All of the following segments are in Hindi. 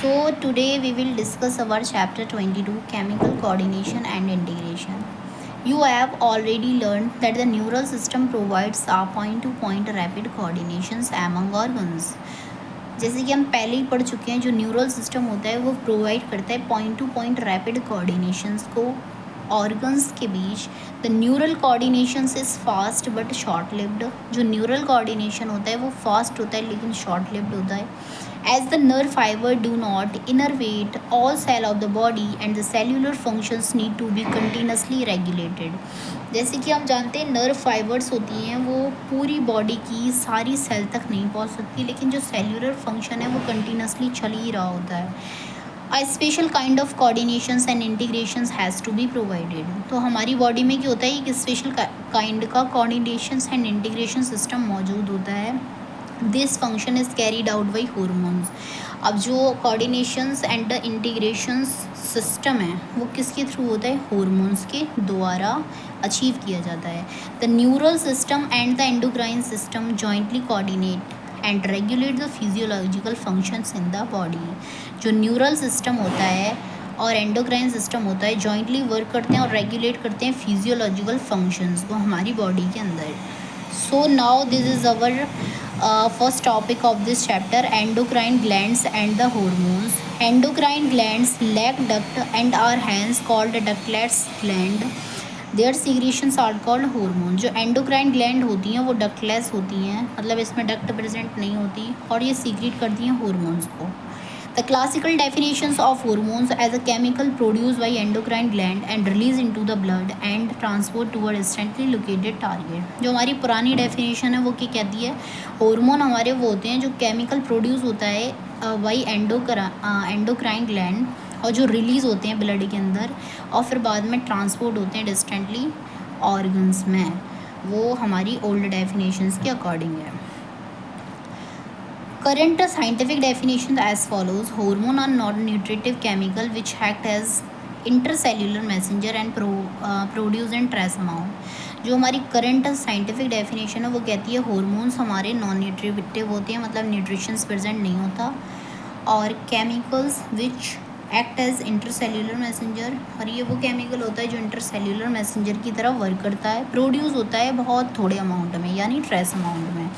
So today we will discuss our chapter 22, chemical coordination and integration. You have already learned that the neural system provides a point to point rapid coordinations among organs. जैसे कि हम पहले ही पढ़ चुके हैं, जो न्यूरल सिस्टम होता है वो प्रोवाइड करता है point two point rapid coordinations को ऑर्गन्स के बीच. The neural coordinations is fast but short lived. जो न्यूरल कोऑर्डिनेशन होता है वो फास्ट होता है लेकिन शॉर्ट लिव्ड होता है. As the nerve fiber do not innervate all cell of the body and the cellular functions need to be continuously regulated. जैसे कि हम जानते हैं नर्व फाइबर्स होती हैं वो पूरी बॉडी की सारी सेल तक नहीं पहुंच सकती, लेकिन जो सेल्यूलर फंक्शन है वो कंटिन्यूसली चल ही रहा होता है. A special kind of coordinations and integrations has to be provided. तो हमारी बॉडी में क्या होता है, एक स्पेशल काइंड का कोऑर्डिनेशंस एंड इंटीग्रेशन सिस्टम मौजूद होता है. This function is carried out by hormones. अब जो coordinations and the integrations system है वो किसके थ्रू होता है, हॉर्मोन्स के द्वारा अचीव किया जाता है. The neural system and the endocrine system jointly coordinate and regulate the physiological functions in the body. जो न्यूरल सिस्टम होता है और एंडोक्राइन सिस्टम होता है जॉइंटली वर्क करते हैं और रेगुलेट करते हैं फिजियोलॉजिकल फंक्शंस को हमारी बॉडी के अंदर. So now this is our first topic of this chapter, endocrine glands and the hormones. Endocrine glands lack duct and are hence called ductless gland. Their secretions are called hormones. जो endocrine gland होती हैं वो ductless होती हैं, मतलब इसमें duct present नहीं होती और ये secrete करती हैं hormones को. The classical definitions of hormones as a chemical produced by endocrine gland and released into the blood and transport toward instantly located target. जो हमारी पुरानी definition है वो क्या कहती है, हार्मोन हमारे वो होते हैं जो केमिकल प्रोड्यूस होता है बाई एंडोक्राइन ग्लैंड और जो रिलीज़ होते हैं ब्लड के अंदर और फिर बाद में ट्रांसपोर्ट होते हैं डिस्टेंटली ऑर्गन्स में. वो हमारी ओल्ड डेफिनेशंस के अकॉर्डिंग है. Current scientific definition as follows: hormone are non-nutritive chemical which act as intercellular messenger and produce in trace amount. जो हमारी करंट साइंटिफिक डेफिनेशन है वो कहती है हार्मोन्स हमारे नॉन न्यूट्रिटिव होते हैं, मतलब न्यूट्रिशंस प्रेजेंट नहीं होता, और chemicals which act as intercellular messenger, और ये वो केमिकल होता है जो इंटरसेल्यूलर मैसेंजर की तरह वर्क करता है, प्रोड्यूस होता है बहुत थोड़े अमाउंट में यानी ट्रेस अमाउंट में.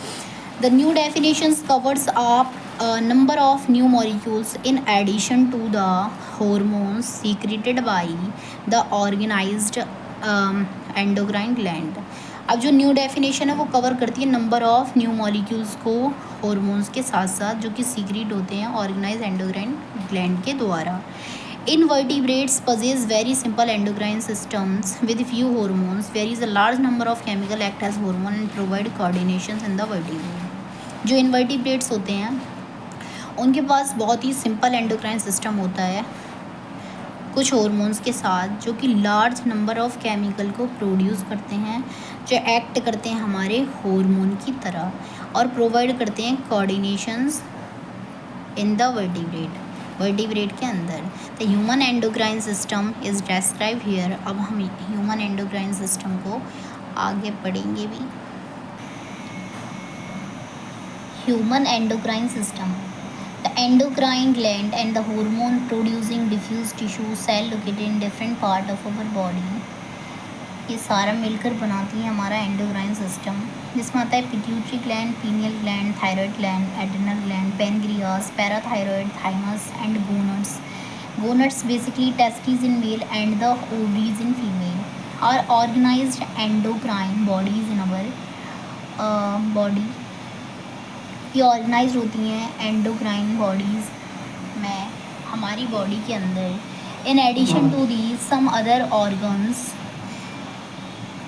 The new definitions covers up a number of new molecules in addition to the hormones secreted by the organized endocrine gland. अब जो न्यू डेफिनेशन है वो कवर करती है नंबर ऑफ न्यू मॉलिक्यूल्स को हॉर्मोन्स के साथ साथ जो कि सीक्रेट होते हैं ऑर्गेनाइज एंडोक्राइन ग्लैंड के द्वारा. Invertebrates possess very simple endocrine systems with few hormones, whereas a large number of chemical act as hormone and provide coordinations in the vertebrate. जो इन्वर्टिब्रेट्स होते हैं उनके पास बहुत ही सिंपल एंडोक्राइन सिस्टम होता है कुछ हॉर्मोन्स के साथ जो कि लार्ज नंबर ऑफ केमिकल को प्रोड्यूस करते हैं जो एक्ट करते हैं हमारे हार्मोन की तरह और प्रोवाइड करते हैं कोऑर्डिनेशंस इन द वर्टिब्रेट के अंदर. The human endocrine system is describe here. अब हम ह्यूमन एंडोक्राइन सिस्टम को आगे पढ़ेंगे भी. Human endocrine system, the endocrine gland and the hormone producing diffuse tissue cell located in different part of our body, ये सारा मिलकर बनाती है हमारा एंडोक्राइन सिस्टम, जिसमें आता है pituitary gland, pineal gland, thyroid gland, adrenal gland, pancreas, parathyroid, thymus and gonads. Gonads basically testis in male and the ovaries in female are organised endocrine bodies in our body. ये ऑर्गेनाइज होती हैं एंडोक्राइन बॉडीज़ में हमारी बॉडी के अंदर. In addition to the some other organs,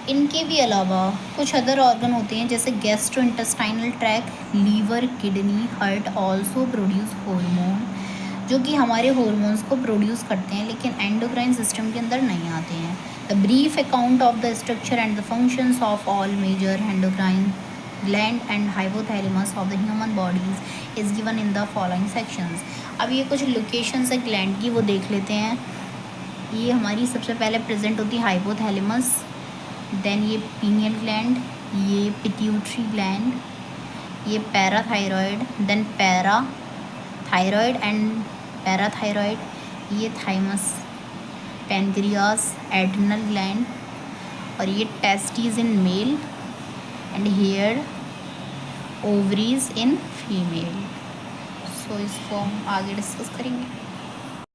इनके भी अलावा कुछ अदर ऑर्गन होते हैं जैसे gastrointestinal tract, liver, kidney, heart also produce hormone, जो कि हमारे हार्मोन्स को प्रोड्यूस करते हैं लेकिन एंडोक्राइन सिस्टम के अंदर नहीं आते हैं. The brief account of the structure and the functions of all major endocrine gland and hypothalamus of the human bodies is given in the following sections. अब ये कुछ लोकेशंस है ग्लैंड की वो देख लेते हैं. ये हमारी सबसे पहले प्रेजेंट होती है हाइपोथैलेमस, देन ये पीनियल ग्लैंड, ये पिट्यूटरी ग्लैंड, ये parathyroid, then parathyroid and parathyroid, ये थाइमस, पैनक्रियास, एड्रिनल ग्लैंड, और ये testis in male and here, ovaries in female. So इसको हम आगे डिस्कस करेंगे।